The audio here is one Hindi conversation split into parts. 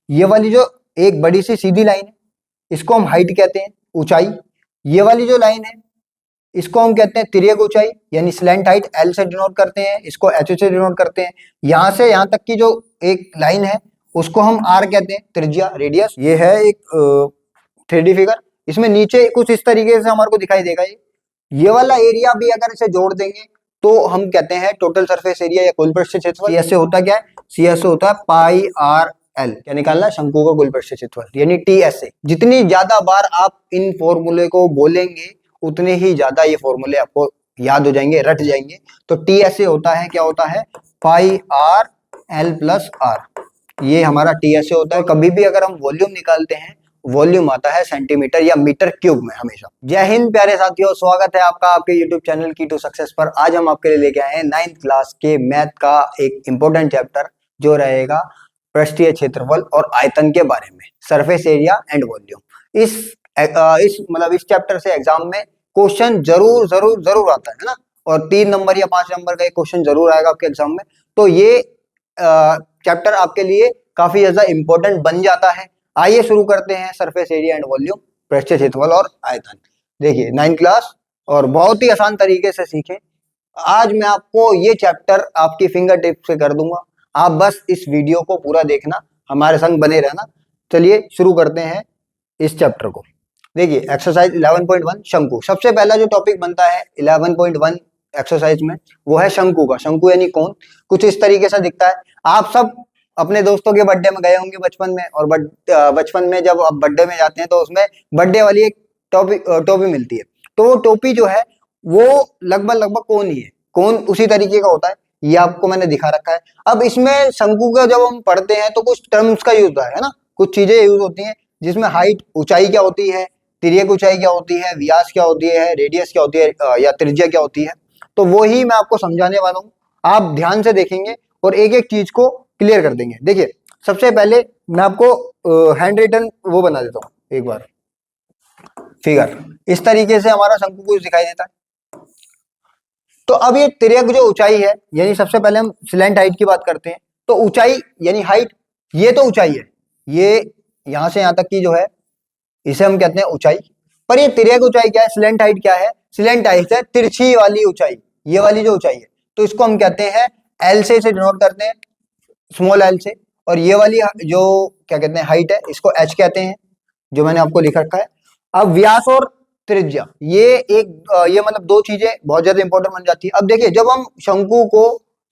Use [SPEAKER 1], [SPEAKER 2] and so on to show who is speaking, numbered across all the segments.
[SPEAKER 1] ये वाली जो एक बड़ी सी सीधी लाइन है इसको हम हाइट कहते हैं, ऊंचाई। ये वाली जो लाइन है इसको हम कहते हैं तिर्यक ऊंचाई यानी स्लैंट हाइट, एल से डिनोट करते हैं, इसको एच से डिनोट करते हैं। यहां से यहां तक की जो एक लाइन है उसको हम आर कहते हैं, त्रिज्या, रेडियस। ये है एक 3D फिगर। इसमें नीचे कुछ इस तरीके से हमारे को दिखाई देगा। ये वाला एरिया भी अगर इसे जोड़ देंगे तो हम कहते हैं टोटल सरफेस एरिया या कुल पृष्ठ क्षेत्रफल। सीएस से होता क्या है? सीएस से होता है पाई आर एल, क्या निकालना है? शंकु का कुल पृष्ठ क्षेत्रफल यानी टीएसए। जितनी ज्यादा बार आप इन फॉर्मूले को बोलेंगे उतने ही ज्यादा ये फॉर्मूले आपको याद हो जाएंगे, रट जाएंगे। तो टीएसए होता है, क्या होता है? Pi R L plus are, ये हमारा टीएसए होता है। कभी भी अगर हम वॉल्यूम निकालते हैं, वॉल्यूम आता है सेंटीमीटर या मीटर क्यूब में हमेशा। जय हिंद प्यारे साथियों, स्वागत है आपका आपके YouTube चैनल की टू सक्सेस पर। आज हम आपके लिए लेके आए हैं 9th क्लास के मैथ का एक इंपॉर्टेंट चैप्टर जो रहेगा पृष्ठीय क्षेत्रफल और आयतन के बारे में, सरफेस एरिया एंड वॉल्यूम। इस चैप्टर से एग्जाम में क्वेश्चन जरूर जरूर जरूर आता है ना, और 3 नंबर या 5 नंबर का एक क्वेश्चन जरूर आएगा आपके एग्जाम में। तो ये चैप्टर आपके लिए काफी ज्यादा इंपॉर्टेंट बन जाता है। आइए शुरू करते हैं सरफेस एरिया एंड वॉल्यूम, पृष्ठीय क्षेत्रफल और आयतन। देखिए 9th क्लास और बहुत ही आसान तरीके से सीखें। आज मैं आपको ये चैप्टर आपकी फिंगर टिप से कर दूंगा, आप बस इस वीडियो को पूरा देखना, हमारे संग बने रहना। चलिए शुरू करते हैं इस चैप्टर को। देखिए एक्सरसाइज 11.1 शंकु। सबसे पहला जो टॉपिक बनता है 11.1 एक्सरसाइज में वो है शंकु का। शंकु यानी कौन, कुछ इस तरीके से दिखता है। आप सब अपने दोस्तों के बर्थडे में गए होंगे बचपन में, और बचपन में जब आप बर्थडे में जाते हैं तो उसमें बर्थडे वाली एक टोपी मिलती है। तो वो टोपी जो है वो लगभग कोन ही है, कोन उसी तरीके का होता है। ये आपको मैंने दिखा रखा है। अब इसमें शंकु का जब हम पढ़ते हैं तो कुछ टर्म्स का यूज होता है ना, कुछ चीजें यूज होती हैं जिसमें हाइट, ऊंचाई क्या होती है, तिर्यक ऊंचाई क्या होती है, व्यास क्या होती है, रेडियस क्या होती है, या त्रिज्या क्या होती है। तो वो ही मैं आपको समझाने वाला हूँ। आप ध्यान से देखेंगे और एक एक चीज को क्लियर कर देंगे। देखिए सबसे पहले मैं आपको हैंड रिटन वो बना देता हूं एक बार फिगर। इस तरीके से हमारा शंकु कुछ दिखाई देता है। तो अब ये तिर्यक जो ऊंचाई है, यानी सबसे पहले हम स्लैंट हाइट की बात करते हैं। तो ऊंचाई यानी हाइट, ये तो ऊंचाई है, ये यहां से यहां तक की जो है इसे हम कहते हैं ऊंचाई। पर ये तिर्यक ऊंचाई क्या है, स्लैंट हाइट क्या है? स्लैंट हाइट है तिरछी वाली ऊंचाई, ये वाली जो ऊंचाई है। तो इसको हम कहते हैं एल से इसे डिनोट करते हैं, स्मॉल एल से। और ये वाली जो क्या कहते हैं हाइट है, इसको एच कहते हैं, जो मैंने आपको लिख रखा है। अब व्यास और त्रिज्या, ये मतलब दो चीजें बहुत ज्यादा इंपॉर्टेंट बन जाती है। अब देखिए जब हम शंकु को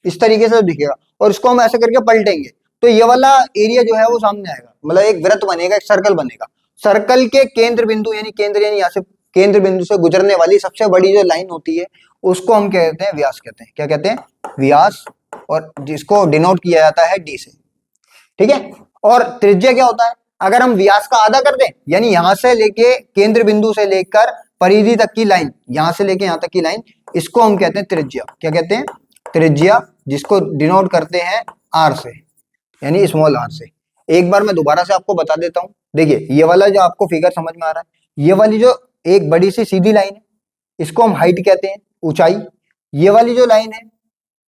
[SPEAKER 1] इस तरीके से दिखेगा और इसको हम ऐसे करके पलटेंगे तो ये वाला एरिया जो है वो सामने आएगा, मतलब एक वृत्त बनेगा, एक सर्कल बनेगा। सर्कल के केंद्र बिंदु यानी केंद्र यानी यहाँ से केंद्र बिंदु से गुजरने वाली सबसे बड़ी जो लाइन होती है उसको हम कहते हैं व्यास कहते हैं। क्या कहते हैं? व्यास। और जिसको डिनोट किया जाता है डी से, ठीक है। और त्रिज्या क्या होता है? अगर हम व्यास का आधा कर दें, यानी यहां से लेके केंद्र बिंदु से लेकर परिधि तक की लाइन, यहां से लेके यहां तक की लाइन, इसको हम कहते हैं त्रिज्या। क्या कहते हैं? त्रिज्या, जिसको डिनोट करते हैं आर से, यानी स्मॉल आर से। एक बार मैं दोबारा से आपको बता देता हूं। देखिए ये वाला जो आपको फिगर समझ में आ रहा है, ये वाली जो एक बड़ी सी सीधी लाइन है इसको हम हाइट कहते हैं, ऊंचाई। ये वाली जो लाइन है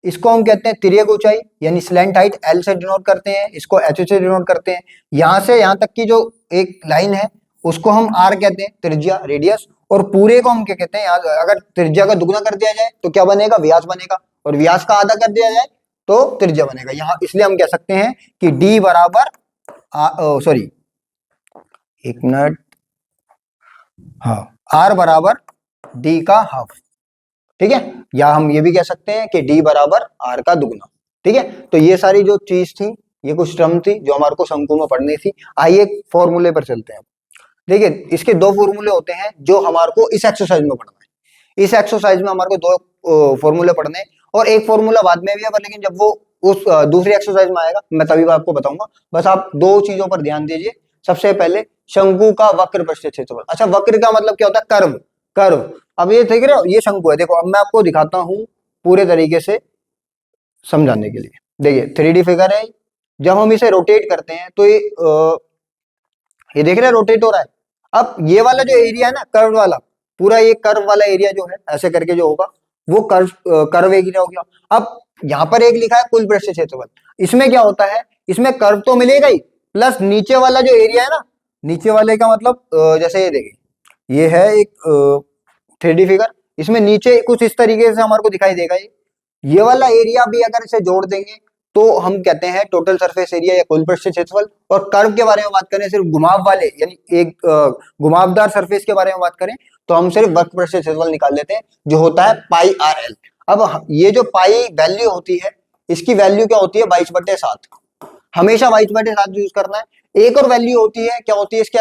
[SPEAKER 1] इसको हम कहते हैं तिर्यक ऊंचाई यानी स्लैंट हाइट, एल से डिनोट करते हैं, इसको एच से डिनोट करते हैं। यहां से यहां तक की जो एक लाइन है उसको हम आर कहते हैं, त्रिज्या, रेडियस। और पूरे को हम क्या कहते हैं? अगर त्रिज्या का दुगना कर दिया जाए तो क्या बनेगा? व्यास बनेगा। और व्यास का आधा कर दिया जाए तो त्रिज्या बनेगा। यहाँ इसलिए हम कह सकते हैं कि डी बराबर सॉरी एक मिनट, हाँ, आर बराबर डी का हाफ, ठीक है। या हम ये भी कह सकते हैं कि डी बराबर आर का दुगना, ठीक है। तो ये सारी जो चीज थी, ये कुछ टर्म थी जो हमारे को शंकु में पढ़नी थी। आइए फॉर्मूले पर चलते हैं। देखिए इसके दो फॉर्मूले होते हैं जो हमारे को इस एक्सरसाइज में पढ़ना है। इस एक्सरसाइज में हमारे को दो फॉर्मूले पढ़ने हैं, और एक फॉर्मूला बाद में भी है, लेकिन जब वो उस दूसरी एक्सरसाइज में आएगा मैं तभी आपको बताऊंगा। बस आप दो चीजों पर ध्यान दीजिए। सबसे पहले शंकु का वक्र पृष्ठीय क्षेत्रफल। अच्छा, वक्र का मतलब क्या होता है? कर्व। कर्व। अब ये देख रहे हो, ये शंकु है। देखो अब मैं आपको दिखाता हूं पूरे तरीके से समझाने के लिए। देखिए 3D फिगर है। जब हम इसे रोटेट करते हैं तो ये देख रहे हैं रोटेट हो रहा है। अब ये वाला जो एरिया है ना, कर्व वाला, पूरा ये कर्व वाला एरिया जो है ऐसे करके जो होगा वो कर्व एरिया हो गया। अब यहाँ पर एक लिखा है कुल पृष्ठीय क्षेत्रफल। इसमें क्या होता है? इसमें कर्व तो मिलेगा ही, प्लस नीचे वाला जो एरिया है ना, नीचे वाले का मतलब जैसे ये देखिए, ये है एक 3D फिगर, इसमें नीचे कुछ इस तरीके से हमारे को दिखाई देगा। ये वाला एरिया भी अगर इसे जोड़ देंगे तो हम कहते हैं टोटल सरफेस एरिया या कुल पृष्ठीय क्षेत्रफल। और कर्व के बारे में बात करें, सिर्फ घुमाव वाले यानी एक घुमावदार सरफेस के बारे में बात करें तो हम सिर्फ वक्र पृष्ठीय क्षेत्रफल निकाल लेते हैं, जो होता है पाई आर एल। अब ये जो पाई वैल्यू होती है, इसकी वैल्यू क्या होती है, 22/7। हमेशा 22/7 यूज करना है। एक और वैल्यू होती है, क्या होती है इसके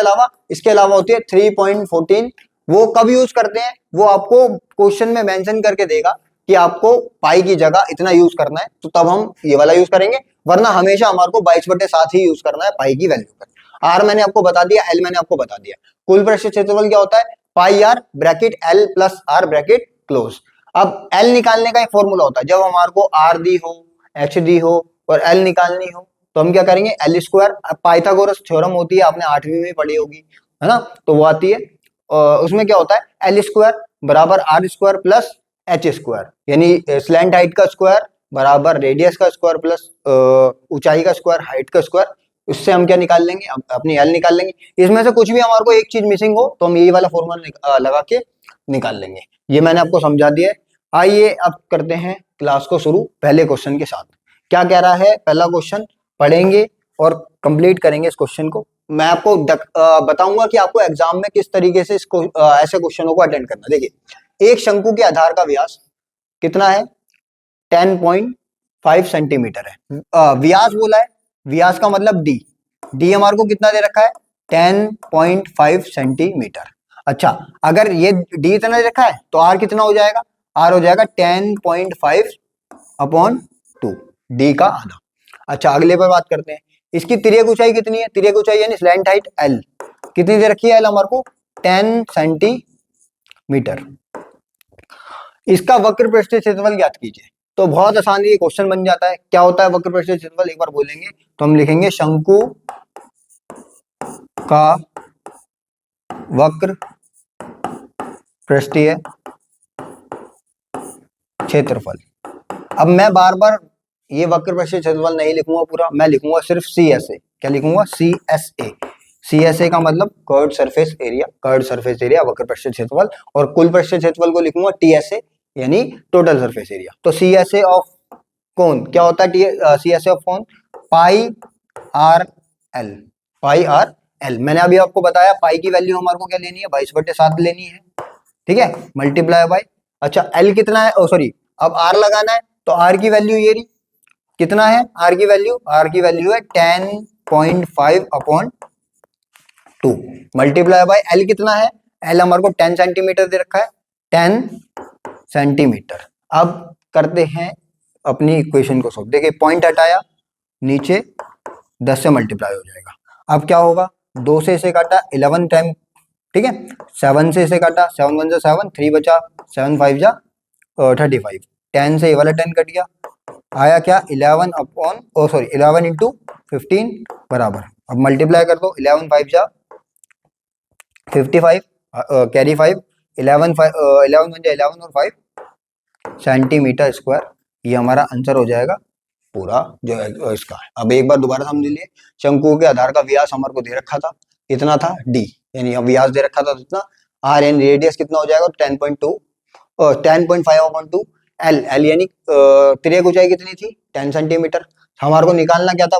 [SPEAKER 1] अलावा होती है 3.14। वो कब यूज करते हैं, वो आपको क्वेश्चन में मेंशन करके देगा कि आपको पाई की जगह इतना यूज करना है, तो तब हम ये वाला यूज करेंगे, वरना हमेशा हमारे को 22/7 ही यूज करना है पाई की वैल्यू पर। आर मैंने आपको बता दिया, एल मैंने आपको बता दिया। कुल पृष्ठीय क्षेत्रफल क्या होता है, pi R bracket L plus R bracket close. अब एल निकालने का एक फॉर्मूला होता है, जब हमारे को आर दी हो, एच दी हो और एल निकालनी हो तो हम क्या करेंगे, एल स्क्वायर। पाइथागोरस थ्योरम होती है, आपने 8वीं में पढ़ी होगी, है ना, तो वो आती है। उसमें क्या होता है, एल स्क्वायर बराबर are square plus H square, यानी स्लैंट हाइट का स्क्वायर बराबर रेडियस का स्क्वायर प्लस ऊंचाई का स्क्वायर, हाइट का स्क्वायर। इससे हम क्या निकाल लेंगे, अपनी एल निकाल लेंगे। इसमें से कुछ भी हमारे को एक चीज मिसिंग हो तो हम यही वाला फॉर्मूला लगा के निकाल लेंगे। ये मैंने आपको समझा दिया है। आइए अब करते हैं क्लास को शुरू पहले क्वेश्चन के साथ। क्या कह रहा है पहला क्वेश्चन, पढ़ेंगे और कंप्लीट करेंगे इस क्वेश्चन को। मैं आपको बताऊंगा कि आपको एग्जाम में किस तरीके से इसको ऐसे क्वेश्चनों को अटेंड करना। देखिए, एक शंकु के आधार का व्यास कितना है, 10.5 सेंटीमीटर है। व्यास बोला है, व्यास का मतलब डी। डी हमारे को कितना दे रखा है, 10.5 सेंटीमीटर। अच्छा, अगर ये डी इतना दे रखा है तो आर कितना हो जाएगा, आर हो जाएगा 10.5/2, डी का आधा। अच्छा, अगले पर बात करते हैं। इसकी तिर्यक ऊंचाई कितनी है, तिर्यक ऊंचाई यानी स्लैंट हाइट एल कितनी दे रखी है, एल हमारे को 10 सेंटीमीटर। इसका वक्र पृष्ठीय क्षेत्रफल ज्ञात कीजिए। तो बहुत आसान ये क्वेश्चन बन जाता है। क्या होता है वक्र पृष्ठीय क्षेत्रफल, एक बार बोलेंगे तो हम लिखेंगे शंकु का वक्र पृष्ठीय क्षेत्रफल। अब मैं बार बार ये वक्र पृष्ठीय क्षेत्रफल नहीं लिखूंगा पूरा, मैं लिखूंगा सिर्फ CSA। क्या लिखूंगा, CSA। CSA का मतलब curved surface area, curved surface area वक्र पृष्ठीय क्षेत्रफल। और कुल पृष्ठीय क्षेत्रफल को लिखूंगा TSA यानी टोटल सरफेस एरिया। तो CSA ऑफ कौन क्या होता है, CSA ऑफ कौन, पाई आर एल, पाई आर एल। मैंने अभी आपको बताया पाई की वैल्यू हमारे को क्या लेनी है, 22/7 लेनी है, ठीक है, मल्टीप्लाई बाय। अच्छा, एल कितना है, सॉरी, अब आर लगाना है तो आर की वैल्यू ये रही, कितना है आर की वैल्यू, आर की वैल्यू है 10.5/2 मल्टीप्लाई बाय एल कितना है, एल हमारे को 10 सेंटीमीटर दे रखा है, 10 सेंटीमीटर। अब करते हैं अपनी इक्वेशन को सॉल्व। देखिए, पॉइंट हटाया, नीचे 10 से मल्टीप्लाई हो जाएगा। अब क्या होगा, 2 से इसे काटा 11 टाइम, ठीक है, 7 से इसे काटा, 7 1 7, 3 बचा, 7 5 35, 10 से ये वाला 10 कट गया, आया क्या 11 इंटू 15 बराबर। अब मल्टीप्लाई कर दो, 11 5 55, कैरी 5, 11 11 और 5 सेंटीमीटर स्क्वायर। ये हमारा आंसर हो जाएगा पूरा जो है इसका है। अब एक बार दोबारा समझ लीजिए, शंकु के आधार का व्यास हमारे को दे रखा था, इतना था डी, यानी व्यास दे रखा था इतना, आर एन रेडियस कितना हो जाएगा 10.5/2, एल यानी तिर्यक ऊंचाई कितनी थी 10 सेंटीमीटर। हमारे को निकालना क्या था,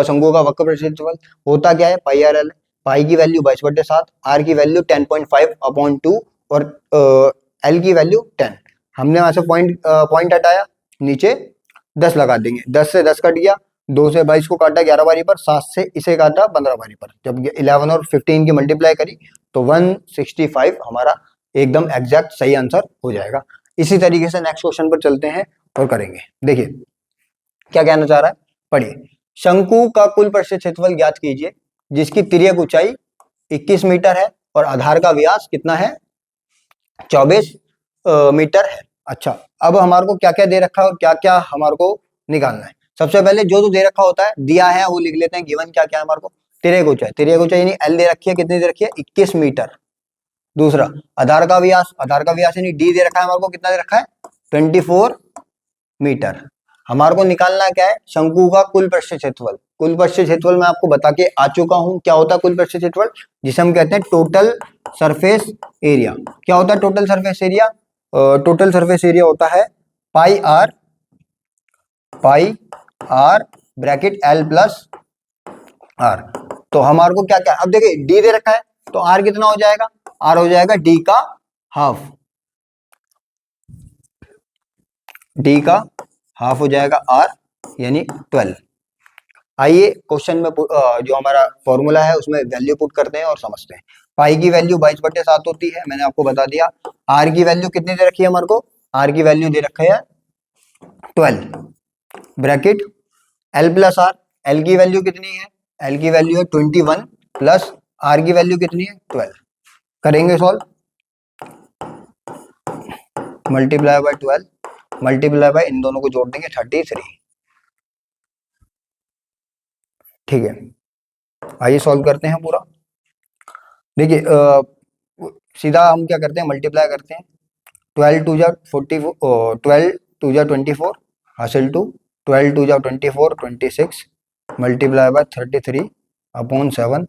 [SPEAKER 1] शंकु का वक्र पृष्ठीय क्षेत्रफल होता क्या है, पाई आर एल। पाई की वैल्यू 22/7, आर की वैल्यू 10.5/2 और एल की वैल्यू 10। हमने वहां से पॉइंट हटाया, नीचे 10 लगा देंगे, 10 से 10 कट गया, 2 से 22 को काटा 11 बारी पर, 7 से इसे काटा 15 बारी पर। जब 11 और 15 की मल्टीप्लाई करी तो 165 हमारा एकदम एग्जैक्ट सही आंसर हो जाएगा। इसी तरीके से नेक्स्ट क्वेश्चन पर चलते हैं और करेंगे। देखिए क्या कहना चाह रहा है, पढ़िए। शंकु का कुल पृष्ठीय क्षेत्रफल ज्ञात कीजिए जिसकी तिर्यक ऊंचाई 21 मीटर है और आधार का व्यास कितना है 24 मीटर है। अच्छा, अब हमारे को क्या क्या दे रखा है और क्या क्या हमारे को निकालना है। सबसे पहले जो दे रखा होता है, दिया है वो लिख लेते हैं, गिवन क्या क्या है हमारे को, तिर्यक ऊंचाई यानी एल दे रखी है, कितनी दे रखी है 21 मीटर। दूसरा आधार का व्यास यानी डी दे रखा है हमारे को, कितना दे रखा है 24 मीटर। हमारे को निकालना क्या है, शंकु का कुल पृष्ठीय क्षेत्रफल, कुल पृष्ठीय क्षेत्रफल मैं आपको बता के आ चुका हूं। क्या होता है कुल पृष्ठीय क्षेत्रफल, जिसे हम कहते हैं टोटल सरफेस एरिया। क्या होता है total surface area? Total surface area होता है pi R bracket L plus R. तो हमारे को क्या क्या, अब देखिए डी दे रखा है, तो आर कितना हो जाएगा? आर हो जाएगा डी का हाफ, डी का हाफ हो जाएगा आर, यानी 12। आइए क्वेश्चन में जो हमारा फॉर्मूला है उसमें वैल्यू पुट करते हैं और समझते हैं। पाई की वैल्यू 22/7 होती है, मैंने आपको बता दिया। आर की वैल्यू कितनी दे रखी है हमारे को? आर की वैल्यू दे रखा है 12 bracket L plus r. L की वैल्यू कितनी है? एल की वैल्यू है 21 प्लस आर की वैल्यू कितनी है? 12। करेंगे solve, multiply by 12 multiply by इन दोनों को जोड़ देंगे 33। ठीक है, आइए सॉल्व करते हैं पूरा। देखिए सीधा हम क्या करते हैं, मल्टीप्लाई करते हैं। 12 टू जा 44, 12 टू जा 24 हासिल टू 12 टू जा 24 26 मल्टीप्लाई बाय 33 अपॉन 7।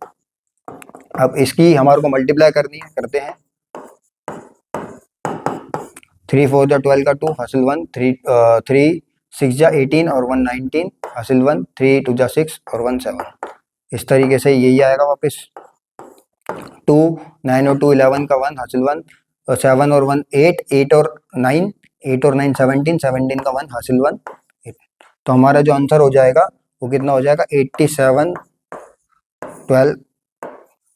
[SPEAKER 1] अब इसकी हमारे को मल्टीप्लाई करनी है, करते हैं। 3 4 जा 12 का 2 हासिल 1, 3 6 जा 18 और 1 19 हासिल 1, 3 2 जा 6 और 1 7। इस तरीके से यही आएगा वापस। 2 9 और 2 11 का 1 हासिल 1, 7 और 1 8, 8 और 9 8 और 9 17, 17 का 1 हासिल 1 8। तो हमारा जो आंसर हो जाएगा वो कितना हो जाएगा? 87 12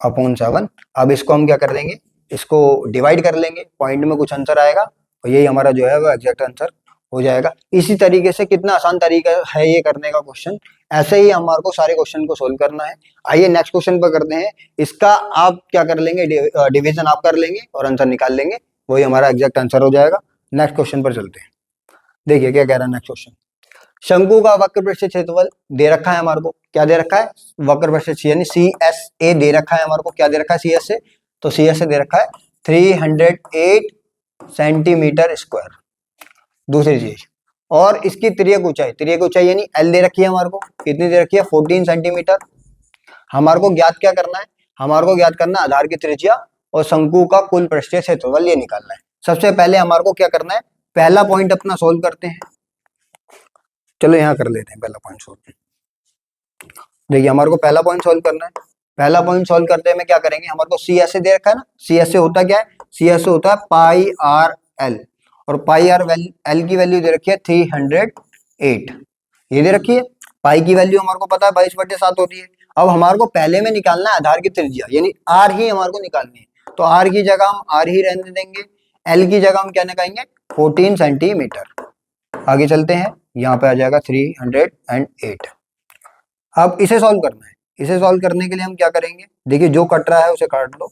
[SPEAKER 1] अपॉन 7। अब इसको हम क्या कर देंगे, इसको डिवाइड कर लेंगे, पॉइंट में कुछ आंसर आएगा और यही हमारा जो है वो एग्जैक्ट आंसर हो जाएगा। इसी तरीके से कितना आसान तरीका है ये करने का क्वेश्चन। ऐसे ही हमारे को सारे क्वेश्चन को सोल्व करना है। आइए नेक्स्ट क्वेश्चन पर करते हैं। इसका आप क्या कर लेंगे, डिवीजन आप कर लेंगे और आंसर निकाल लेंगे, वही हमारा एग्जैक्ट आंसर हो जाएगा। नेक्स्ट क्वेश्चन पर चलते हैं। देखिए क्या कह रहा है नेक्स्ट क्वेश्चन। शंकु का वक्र पृष्ठीय क्षेत्रफल दे रखा है हमारे को। क्या दे रखा है? वक्र पृष्ठीय यानी सी एस ए दे रखा है हमारे को। क्या दे रखा है? C S A. तो सी एस ए दे रखा है 308 सेंटीमीटर स्क्वायर। दूसरी चीज, और इसकी तिर्यक ऊंचाई यानी एल दे रखी है हमारे को। कितनी दे रखी है? 14 सेंटीमीटर। हमारे को ज्ञात क्या करना है? हमारे को ज्ञात करना है आधार की त्रिज्या और शंकु का कुल पृष्ठीय क्षेत्रफल, ये निकालना है। सबसे पहले हमारे को क्या करना है, पहला पॉइंट अपना सोल्व करते हैं। चलो यहाँ कर लेते हैं पहला पॉइंट सोल्व। देखिए हमारे को पहला पॉइंट सोल्व करना है। पहला पॉइंट सोल्व करते में क्या करेंगे, हमारे को सी एस ए दे रखा है ना। सी एस ए होता क्या है? सी एस ए होता है पाई आर एल, और पाई आर एल की वैल्यू दे रखी है 308, ये दे रखी है। पाई की वैल्यू हमारे को पता है 22/7 होती है। अब हमारे को पहले में निकालना है आधार की त्रिज्या, यानी आर ही हमारे को निकालनी है। तो आर की जगह हम आर ही रहने देंगे, एल की जगह हम क्या निकालेंगे? 14 सेंटीमीटर। आगे चलते हैं, यहाँ पे आ जाएगा 308। अब इसे सॉल्व करना है। इसे सॉल्व करने के लिए हम क्या करेंगे, देखिए जो कट रहा है उसे काट लो।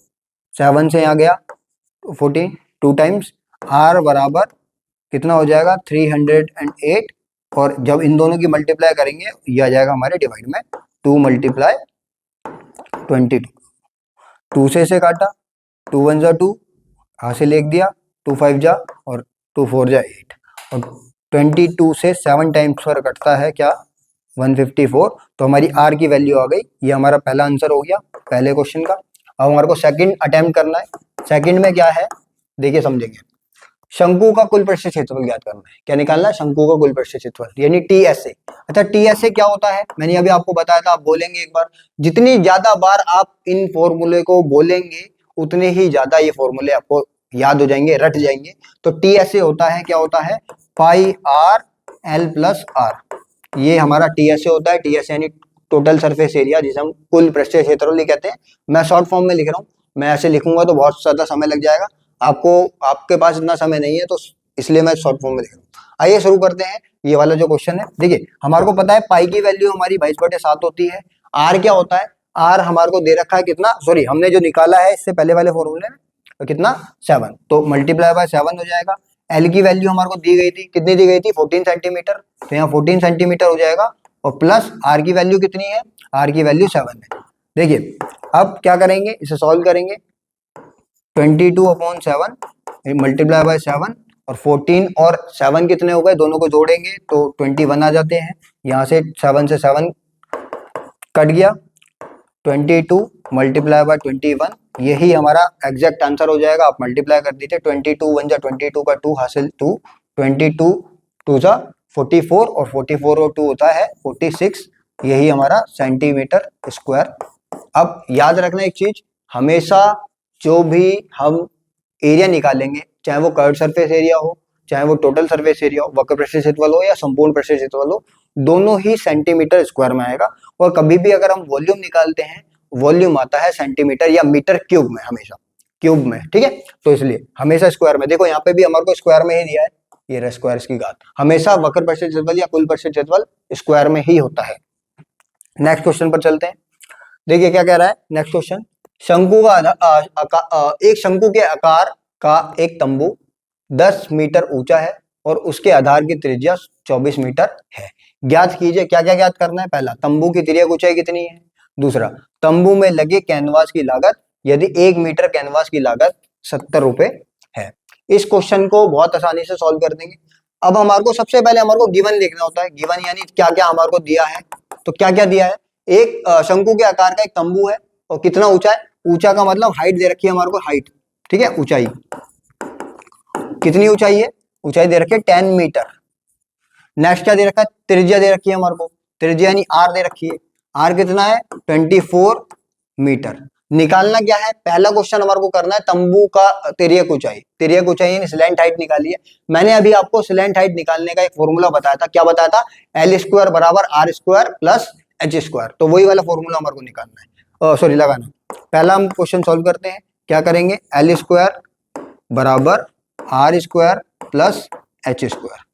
[SPEAKER 1] 7 से यहाँ गया 14, 2 टाइम्स आर बराबर कितना हो जाएगा? 308। और जब इन दोनों की मल्टीप्लाई करेंगे ये आ जाएगा हमारे डिवाइड में 2 × 22। 2 से इसे काटा, 2 1 जा 2, हासिल 1 दिया, 2 5 जा और 2 4 जा 8, और 22 से 7 टाइम्स पर कटता है क्या? 154। तो हमारी आर की वैल्यू आ गई। ये हमारा पहला आंसर हो गया पहले क्वेश्चन का। अब हमारे को सेकंड अटेम्प्ट करना है। सेकंड में क्या है देखिए समझेंगे। शंकु का कुल पृष्ठीय क्षेत्रफल ज्ञात करना है। क्या निकालना है? शंकु का कुल पृष्ठीय क्षेत्रफल यानी टी एस ए। अच्छा टी एस ए क्या होता है? मैंने अभी आपको बताया था, आप बोलेंगे एक बार। जितनी ज्यादा बार आप इन फॉर्मूले को बोलेंगे उतने ही ज्यादा ये फॉर्मूले आपको याद हो जाएंगे, रट जाएंगे। तो टी एस ए होता है, क्या होता है? Pi R L plus are. ये हमारा टी एस ए होता है। टी एस ए यानी टोटल सरफेस एरिया, जिसे हम कुल पृष्ठीय क्षेत्रफल कहते हैं। मैं शॉर्ट फॉर्म में लिख रहा हूँ, मैं ऐसे लिखूंगा तो बहुत ज्यादा समय लग जाएगा आपको, आपके पास इतना समय नहीं है, तो इसलिए मैं शॉर्ट फॉर्म में लिख रहा हूँ। आइए शुरू करते हैं ये वाला जो क्वेश्चन है। देखिए हमारे को पता है पाई की वैल्यू हमारी 22/7 होती है। आर क्या होता है? आर हमारे को दे रखा है कितना, सॉरी हमने जो निकाला है इससे पहले वाले फॉर्मूले में, तो कितना? 7। तो मल्टीप्लाई बाय 7 हो जाएगा। एल की वैल्यू हमारे को दी गई थी, कितनी दी गई थी? 14 सेंटीमीटर। तो यहाँ 14 सेंटीमीटर हो जाएगा, और प्लस आर की वैल्यू कितनी है? आर की वैल्यू 7 है। देखिए अब क्या करेंगे, इसे सॉल्व करेंगे। 22/7 मल्टीप्लाई बाय 7, और 14 और 7 कितने हो गए? दोनों को जोड़ेंगे तो 21 आ जाते हैं। यहाँ से 7 से 7 कट गया 22 मल्टीप्लाई बाय 21, यही हमारा एग्जैक्ट आंसर हो जाएगा। आप मल्टीप्लाई कर दीजिए, 22 1 जा 22 का 2 हासिल 2, 22 2 जा 44 और 44 और 2 होता है 46, यही हमारा सेंटीमीटर स्क्वायर। अब याद रखना एक चीज, हमेशा जो भी हम एरिया निकालेंगे, चाहे वो कर्व सरफेस एरिया हो, चाहे वो टोटल सरफेस एरिया हो, वक्र पृष्ठीय क्षेत्रफल हो या संपूर्ण पृष्ठीय क्षेत्रफल हो, दोनों ही सेंटीमीटर स्क्वायर में आएगा। और कभी भी अगर हम वॉल्यूम निकालते हैं, वॉल्यूम आता है सेंटीमीटर या मीटर क्यूब में, हमेशा क्यूब में, ठीक है। तो इसलिए हमेशा स्क्वायर में, देखो यहाँ पे भी हमारे को स्क्वायर में ही दिया है, ये रहा स्क्वायर की घात, हमेशा वक्र पृष्ठीय क्षेत्रफल या कुल पृष्ठीय क्षेत्रफल स्क्वायर में ही होता है। नेक्स्ट क्वेश्चन पर चलते हैं। देखिए क्या कह रहा है नेक्स्ट क्वेश्चन, शंकु का एक शंकु के आकार का एक तंबू 10 मीटर ऊंचा है और उसके आधार की त्रिज्या 24 मीटर है। ज्ञात कीजिए, क्या क्या ज्ञात करना है, पहला तंबू की तिर्यक ऊंचाई कितनी है, दूसरा तंबू में लगे कैनवास की लागत, यदि 1 मीटर कैनवास की लागत 70 रुपए है। इस क्वेश्चन को बहुत आसानी से सॉल्व कर देंगे। अब हमारे को सबसे पहले हमारे को गिवन लिखना होता है, गिवन यानी क्या क्या हमारे को दिया है। तो क्या क्या दिया है, एक शंकु के आकार का एक तंबू है और कितना ऊंचा है, ऊंचा का मतलब हाइट दे रखी है हमारे को, हाइट, ठीक है, ऊंचाई कितनी ऊंचाई है, ऊंचाई दे रखी है 10 मीटर। नेक्स्ट क्या दे रखा है, त्रिज्या दे रखी है हमारे को, त्रिज्या यानी आर दे रखी है, आर कितना है 24 मीटर। निकालना क्या है, पहला क्वेश्चन हमारे को करना है तंबू का तिर्यक ऊंचाई, तिर्यक ऊंचाई यानी स्लैंट हाइट निकाली है। मैंने अभी आपको स्लैंट हाइट निकालने का एक फॉर्मूला बताया था, क्या बताया था, एल स्क्वायर बराबर are square plus H square, तो वही वाला फॉर्मूला हमारे को निकालना है, सॉरी लगाना। पहला हम क्वेश्चन सॉल्व करते हैं, क्या करेंगे, एल स्क्वायर बराबर are square plus H square,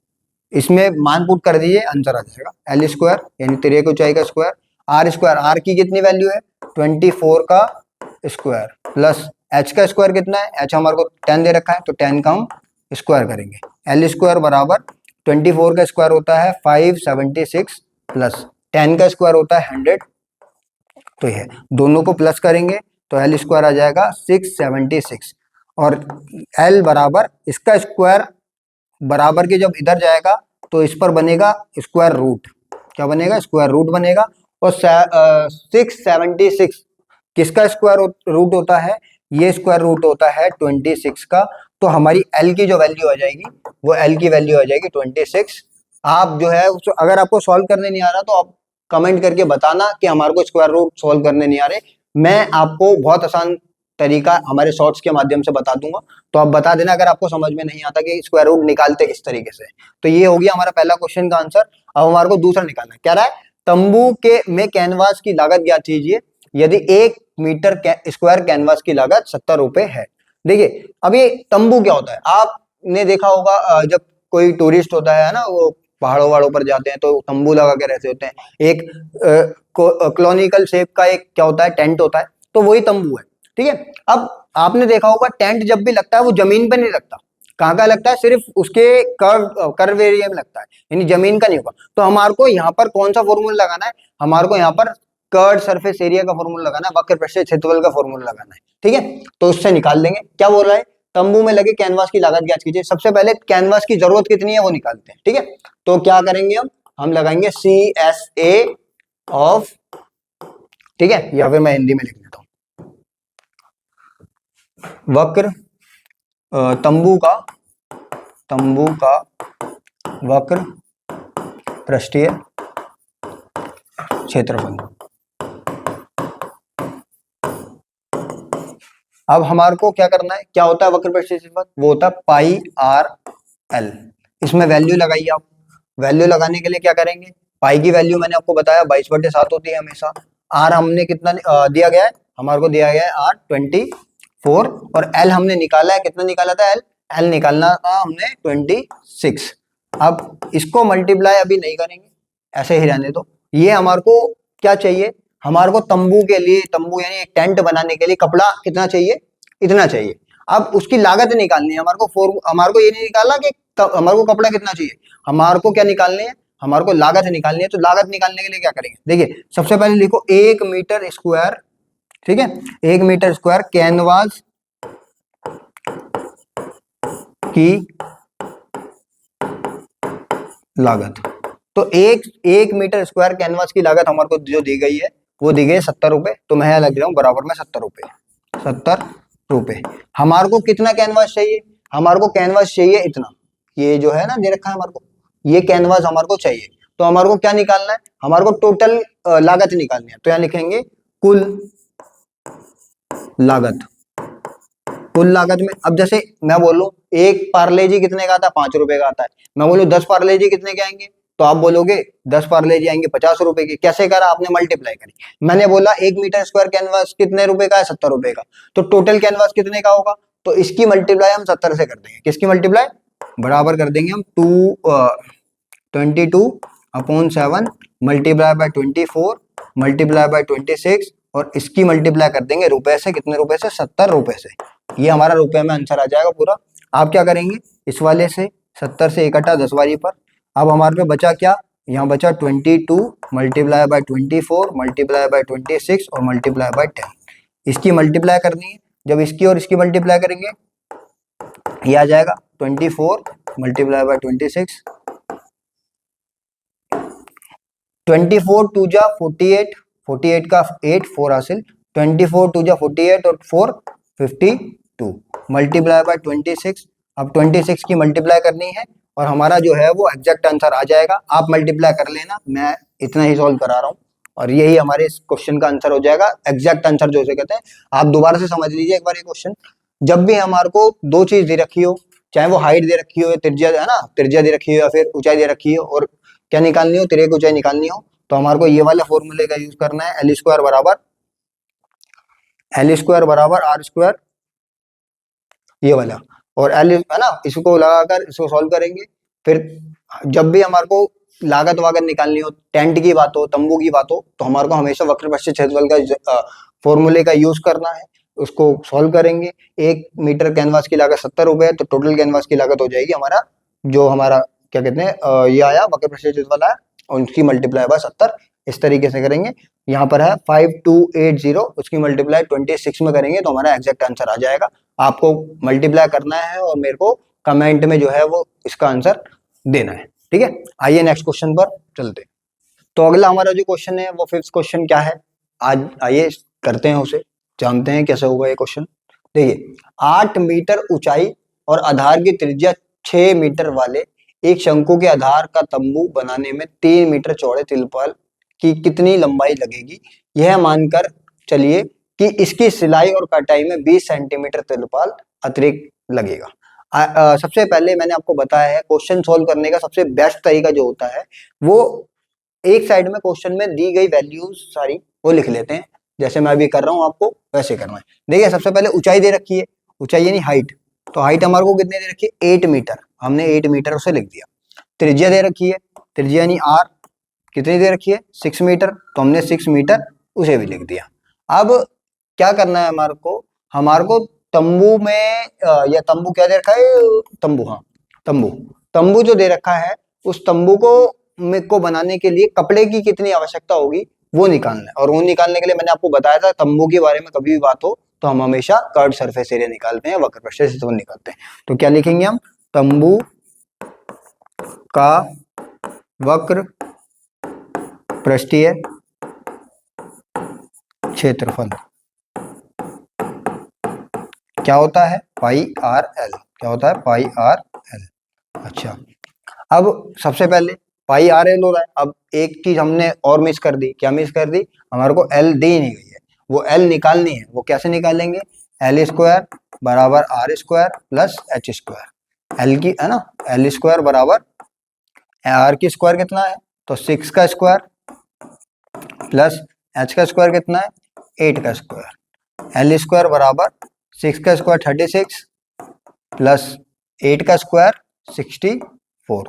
[SPEAKER 1] इसमें मान पुट कर दीजिए, आंसर आ जाएगा एल स्क्वायर यानी तिर्यक ऊंचाई का स्क्वायर, आर स्क्वायर, आर की कितनी वैल्यू है 24 का स्क्वायर प्लस एच का स्क्वायर कितना है, एच हमारे को 10 दे रखा है, तो 10 का हम स्क्वायर करेंगे। एल स्क्वायर बराबर 24 का स्क्वायर होता है 576 प्लस 10 का स्क्वायर होता है 100, तो ये दोनों को प्लस करेंगे तो एल स्क्वायर आ जाएगा 676 और एल बराबर इसका स्क्वायर बराबर के जब इधर जाएगा तो इस पर बनेगा स्क्वायर रूट, क्या बनेगा, स्क्वायर रूट बनेगा। और 676 किसका स्क्वायर रूट होता है, ये स्क्वायर रूट होता है 26 का, तो हमारी एल की जो वैल्यू आ जाएगी वो एल की वैल्यू आ जाएगी 26। आप जो है अगर आपको सॉल्व करने नहीं आ रहा तो आप कमेंट करके बताना कि हमारे को स्क्वायर रूट सॉल्व करने नहीं आ रहे, मैं आपको बहुत आसान तरीका हमारे शॉर्ट्स के माध्यम से बता दूंगा, तो आप बता देना अगर आपको समझ में नहीं आता कि स्क्वायर रूट निकालते किस तरीके से। तो ये हो गया हमारा पहला क्वेश्चन का आंसर। अब हमारे को दूसरा निकालना है, क्या रहा है, तंबू के में कैनवास की लागत ज्ञात कीजिए यदि 1 मीटर स्क्वायर कैनवास की लागत 70 रुपए है। देखिए अब ये तंबू क्या होता है, आपने देखा होगा जब कोई टूरिस्ट होता है ना, वो पहाड़ों वहाड़ों पर जाते हैं तो तंबू लगा के रहते होते हैं, एक कॉलोनिकल शेप का एक क्या होता है, टेंट होता है, तो वही तंबू है, ठीक है। अब आपने देखा होगा टेंट जब भी लगता है वो जमीन पे नहीं लगता, कहाँ का लगता है, सिर्फ उसके कर्व एरिया में लगता है, यानी जमीन का नहीं होगा। तो हमारे को यहाँ पर कौन सा फॉर्मूला लगाना है, हमारे को यहाँ पर कर्व सरफेस एरिया का फॉर्मूला लगाना है, वक्र पृष्ठीय क्षेत्रफल का फॉर्मूला लगाना है, ठीक है। तो उससे निकाल लेंगे। क्या बोल रहा है, तंबू में लगे कैनवास की लागत ज्ञात कीजिए। सबसे पहले कैनवास की जरूरत कितनी है वो निकालते हैं, ठीक है। तो क्या करेंगे, हम लगाएंगे CSA ऑफ, ठीक है, या फिर मैं हिंदी में लिख देता हूँ, वक्र तंबू का वक्र पृष्ठीय क्षेत्रफल। अब हमारे को क्या करना है, क्या होता है वक्र पृष्ठीय क्षेत्रफल, वो होता है पाई आर एल। इसमें वैल्यू लगाइए आप, वैल्यू लगाने के लिए क्या करेंगे, पाई की वैल्यू मैंने आपको बताया 22/7 होती है हमेशा। आर हमने कितना दिया गया है, हमारे को दिया गया है आर 24 और एल हमने निकाला है, कितना निकाला था, एल निकालना था हमने 26। अब इसको मल्टीप्लाई अभी नहीं करेंगे, ऐसे ही रहने दो। ये हमारे को क्या चाहिए, हमारे को तंबू के लिए, तंबू यानी एक टेंट बनाने के लिए कपड़ा कितना चाहिए, इतना चाहिए। अब उसकी लागत निकालनी है हमारे को, हमारे को ये नहीं निकालना कि हमारे को कपड़ा कितना चाहिए, हमारे को क्या निकालनी है, हमारे को लागत निकालनी है। तो लागत निकालने के लिए क्या करेंगे, देखिए सबसे पहले लिखो 1 मीटर स्क्वायर, ठीक है, 1 मीटर स्क्वायर कैनवास की लागत। तो एक मीटर स्क्वायर कैनवास की लागत हमारे को जो दी गई है वो दी गई 70 रुपए, तो मैं यहाँ लग रहा हूँ बराबर में 70 रुपए, 70 रुपए। हमारे को कितना कैनवास चाहिए? हमारे को कैनवास चाहिए इतना, ये जो है ना दे रखा है हमारे को, ये कैनवास हमारे को चाहिए। तो हमारे को क्या निकालना है? हमारे को टोटल लागत निकालनी है। तो यहाँ लिखेंगे कुल लागत। कुल लागत में अब जैसे मैं बोलूं एक पार्ले जी कितने का आता है? 5 रुपए का आता है। मैं बोलूं 10 पार्ले जी कितने के आएंगे? तो आप बोलोगे 10 पार्ले जी आएंगे 50 रुपए के। कैसे करा आपने? मल्टीप्लाई करी। मैंने बोला 1 मीटर स्क्वायर कैनवास कितने रुपए का है? 70 रुपए का। तो टोटल कैनवास कितने का होगा? तो इसकी मल्टीप्लाई हम 70 से कर देंगे। किसकी मल्टीप्लाई? बराबर कर देंगे हम 22/7 मल्टीप्लाई बाय 24 मल्टीप्लाई बाय 26 और इसकी मल्टीप्लाई कर देंगे रुपए से। कितने रुपए से? 70 रुपए से। ये हमारा रुपए में आंसर आ जाएगा पूरा। आप क्या करेंगे? इस वाले से 70 से इकट्ठा 10 वाली पर। अब हमारे पे बचा क्या? यहाँ बचा 22 मल्टीप्लाई बाय 24 मल्टीप्लाई बाय 26 और मल्टीप्लाई बाय 10। इसकी मल्टीप्लाई करनी है। जब इसकी और इसकी मल्टीप्लाई करेंगे ये आ जाएगा 24 मल्टीप्लाई बाय 26, 24 टू जा 48, 48 का 8 4 हासिल, 24 टू जा 48 और 4 52 मल्टीप्लाई बाय 26। अब 26 की मल्टीप्लाई करनी है और हमारा जो है वो एग्जैक्ट आंसर आ जाएगा। आप मल्टीप्लाई कर लेना, मैं इतना ही सॉल्व करा रहा हूँ और यही हमारे इस क्वेश्चन का आंसर हो जाएगा। एग्जैक्ट आंसर जो कहते हैं। आप दोबारा से समझ लीजिए एक बार ये क्वेश्चन। जब भी हमारे को दो चीज दे रखी हो, चाहे वो हाइट दे रखी हो या त्रिज्या है ना, त्रिज्या दे रखी हो या फिर ऊंचाई दे रखी हो और क्या निकालनी हो? तिर्यक ऊंचाई निकालनी हो, तो हमारे को ये वाले फॉर्मूले का यूज करना है। एल स्क्वायर बराबर आर स्क्वायर, ये वाला। और एल है ना, इसको लगाकर इसको सॉल्व करेंगे। फिर जब भी हमारे को लागत वागत निकालनी हो, टेंट की बात हो, तंबू की बात हो, तो हमारे को हमेशा वक्र पश्चिम क्षेत्रफल का फॉर्मूले का यूज करना है। उसको सॉल्व करेंगे। 1 मीटर कैनवास की लागत 70 रुपए है, तो टोटल कैनवास की लागत हो जाएगी हमारा जो हमारा क्या कहते हैं ये आया वक्र पश्चिम क्षेत्रफल आया और उसकी मल्टीप्लाई बाय 70। इस तरीके से करेंगे। यहाँ पर है 5280, उसकी मल्टीप्लाई 26 में करेंगे तो हमारा एग्जैक्ट आंसर आ जाएगा। आपको मल्टीप्लाई करना है और मेरे को कमेंट में जो है वो इसका आंसर देना है। ठीक है, आइए नेक्स्ट क्वेश्चन पर चलते हैं। तो अगला हमारा जो क्वेश्चन है वो फिफ्थ क्वेश्चन क्या है, आज आइए करते हैं उसे, जानते हैं कैसे होगा ये क्वेश्चन। देखिए 8 मीटर ऊंचाई और आधार की त्रिज्या 6 मीटर वाले एक शंकु के आधार का तंबू बनाने में 3 मीटर चौड़े तिरपाल की कितनी लंबाई लगेगी? यह मानकर चलिए कि इसकी सिलाई और कटाई में 20 सेंटीमीटर तिरपाल अतिरिक्त लगेगा। सबसे पहले मैंने आपको बताया है क्वेश्चन सोल्व करने का सबसे बेस्ट तरीका जो होता है वो एक साइड में क्वेश्चन में दी गई वैल्यूज सारी वो लिख लेते हैं। जैसे मैं अभी कर रहा हूं आपको वैसे करना है। देखिए सबसे पहले ऊंचाई दे रखी है, ऊंचाई यानी हाइट। तो हाइट हमारे को कितने दे रखी है? 8 मीटर, हमने 8 मीटर उसे लिख दिया। त्रिज्या दे रखी है, त्रिज्या यानी आर कितनी दे रखी है? 6 मीटर, तो हमने 6 मीटर उसे भी लिख दिया। अब क्या करना है हमारे को तंबू में या तंबू क्या दे रखा है? तंबू, हाँ तंबू। तंबू जो दे रखा है उस तंबू को बनाने के लिए कपड़े की कितनी आवश्यकता होगी वो निकालना है। और वो निकालने के लिए मैंने आपको बताया था तंबू के बारे में कभी भी बात हो तो हम हमेशा कर्व सरफेस एरिया निकालते हैं, वक्र पृष्ठ क्षेत्रफल निकालते हैं। तो क्या लिखेंगे हम? तंबू का वक्र पृष्ठीय क्षेत्रफल क्या होता है? Pi R L. क्या होता है? Pi R L. अच्छा, अब सबसे पहले पाई आर एल हो रहा है। अब एक चीज हमने और मिस कर दी। क्या मिस कर दी? हमारे को एल दी नहीं गई है, वो एल निकालनी है। वो कैसे निकालेंगे? एल स्क्वायर बराबर are square plus H square. L की है ना, एल स्क्वायर बराबर आर की स्क्वायर कितना है? तो 6 का स्क्वायर प्लस एच का स्क्वायर कितना है? 8 का स्क्वायर। एल स्क्वायर बराबर 6 का स्क्वायर 36 प्लस 8 का स्क्वायर 64।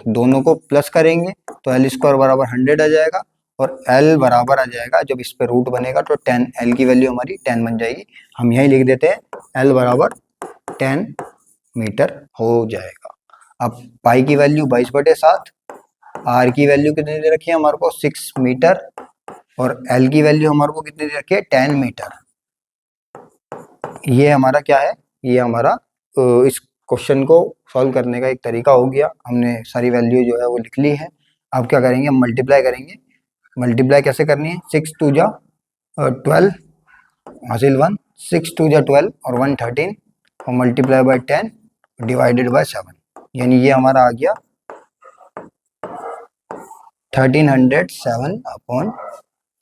[SPEAKER 1] दोनों को प्लस करेंगे तो एल स्क्वायर बराबर 100 आ जाएगा और एल बराबर आ जाएगा, जब इस पे रूट बनेगा तो 10, एल की वैल्यू हमारी 10 बन जाएगी। हम यही लिख देते हैं एल बराबर 10 मीटर हो जाएगा। अब पाई की वैल्यू 22/7, आर की वैल्यू कितनी दे रखी है हमारे को? 6 मीटर और एल की वैल्यू हमारे को कितनी दे रखी है? 10 मीटर। ये हमारा क्या है? ये हमारा इस क्वेश्चन को सॉल्व करने का एक तरीका हो गया। हमने सारी वैल्यू जो है वो लिख ली है। अब क्या करेंगे? हम मल्टीप्लाई करेंगे। मल्टीप्लाई कैसे करनी है? 6 2 जा 12 हासिल 1, 6 2 जा 12 और 1 13 और मल्टीप्लाई बाय 10 डिवाइडेड बाय 7, यानी ये हमारा आ गया 1307 अपॉन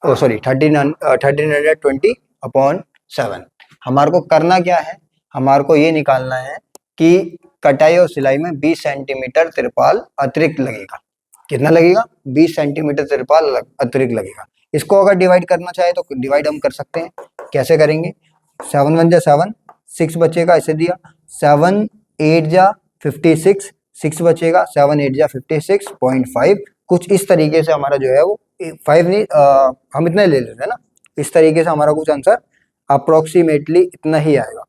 [SPEAKER 1] 1320 अपॉन 7। हमारे को करना क्या है, हमारे को ये निकालना है कि कटाई और सिलाई में 20 सेंटीमीटर तिरपाल अतिरिक्त लगेगा। कितना लगेगा? 20 सेंटीमीटर तिरपाल अतिरिक्त लगेगा। इसको अगर डिवाइड करना चाहे तो डिवाइड हम कर सकते हैं। कैसे करेंगे? 7 1 जा 7, 6 बचेगा, इसे दिया 7 8 जा 56, 6 बचेगा, 7 8 जा 56.5। कुछ इस तरीके से हमारा जो है वो 5 नहीं, हम इतना ले लेते हैं ना, इस तरीके से हमारा कुछ आंसर अप्रोक्सीमेटली इतना ही आएगा।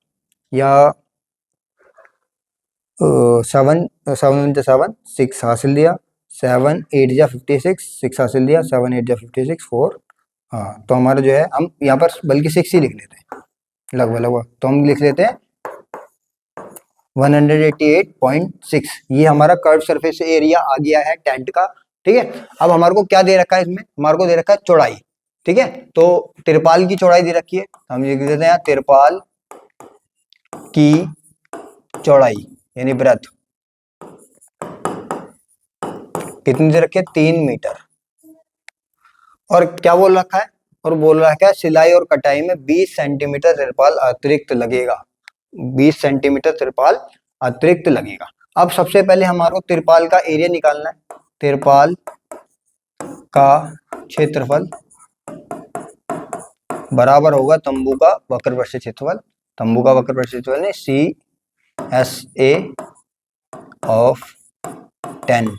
[SPEAKER 1] या 7 7 जा 7, 6 हासिल दिया, 7 8 जा 56, 6 हासिल दिया, 7 8 जा 56 4। हाँ, तो हमारा जो है हम यहाँ पर बल्कि 6 ही लिख लेते हैं लगभग लगभग, तो हम लिख लेते हैं 188.6। ये हमारा कर्व सरफेस एरिया आ गया है टेंट का। ठीक है, अब हमारे को क्या दे रखा है इसमें? हमारे को दे रखा है चौड़ाई। ठीक है, तो तिरपाल की चौड़ाई दे रखी है, हम लिख देते हैं तिरपाल की चौड़ाई यानी ब्रेथ कितनी दे रखी है? 3 मीटर। और क्या बोल रखा है? और बोल रखा है सिलाई और कटाई में 20 सेंटीमीटर तिरपाल अतिरिक्त लगेगा। 20 सेंटीमीटर तिरपाल अतिरिक्त लगेगा। अब सबसे पहले हमारे को तिरपाल का एरिया निकालना है। तिरपाल का क्षेत्रफल बराबर होगा तंबू का वक्र प्रस्थ क्षेत्रफल। तंबू का वक्र प्रस्थ क्षेत्रफल ने CSA ऑफ टेंट,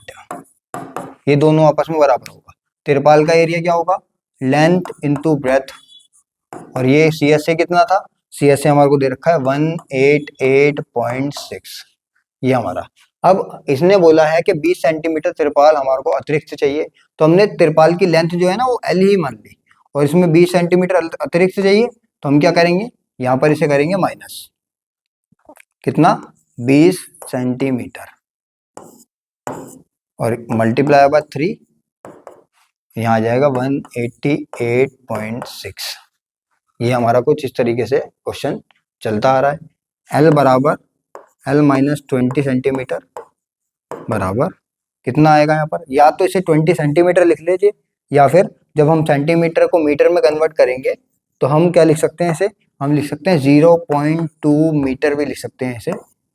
[SPEAKER 1] ये दोनों आपस में बराबर होगा। तिरपाल का एरिया क्या होगा? लेंथ इंटू ब्रेथ, और ये CSA कितना था? CSA हमारे को दे रखा है 188.6, ये हमारा। अब इसने बोला है कि 20 सेंटीमीटर तिरपाल हमारे को अतिरिक्त चाहिए, तो हमने तिरपाल की लेंथ जो है ना वो L ही मान ली, और इसमें 20 सेंटीमीटर अतिरिक्त चाहिए, तो हम क्या करेंगे? यहाँ पर इसे करेंगे माइनस, कितना? 20 सेंटीमीटर और मल्टीप्लाई बाय 3, यहाँ आ जाएगा 188.6। ये हमारा कुछ इस तरीके से क्वेश्चन चलता आ रहा है। L बराबर L माइनस 20 सेंटीमीटर बराबर कितना आएगा यहाँ पर? या तो इसे 20 सेंटीमीटर लिख लीजिए, या फिर जब हम सेंटीमीटर को मीटर में कन्वर्ट करेंगे तो हम क्या लिख सकते हैं इसे? हम लिख सकते हैं 0.2 मीटर भी लिख सकते हैं इसे,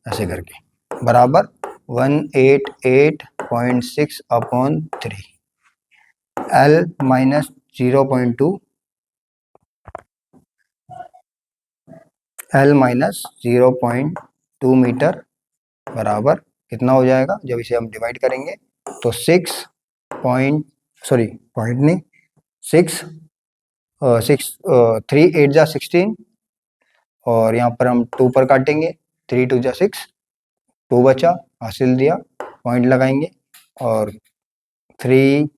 [SPEAKER 1] ऐसे करके, बराबर 188.6 upon 3। L minus 0.2, L minus 0.2 metre बराबर कितना हो जाएगा? जब इसे हम डिवाइड करेंगे तो 6 3 8 जा 16, और यहाँ पर हम 2 पर काटेंगे, 3 2 जा 6, 2 बचा, हासिल दिया, पॉइंट लगाएंगे, और 3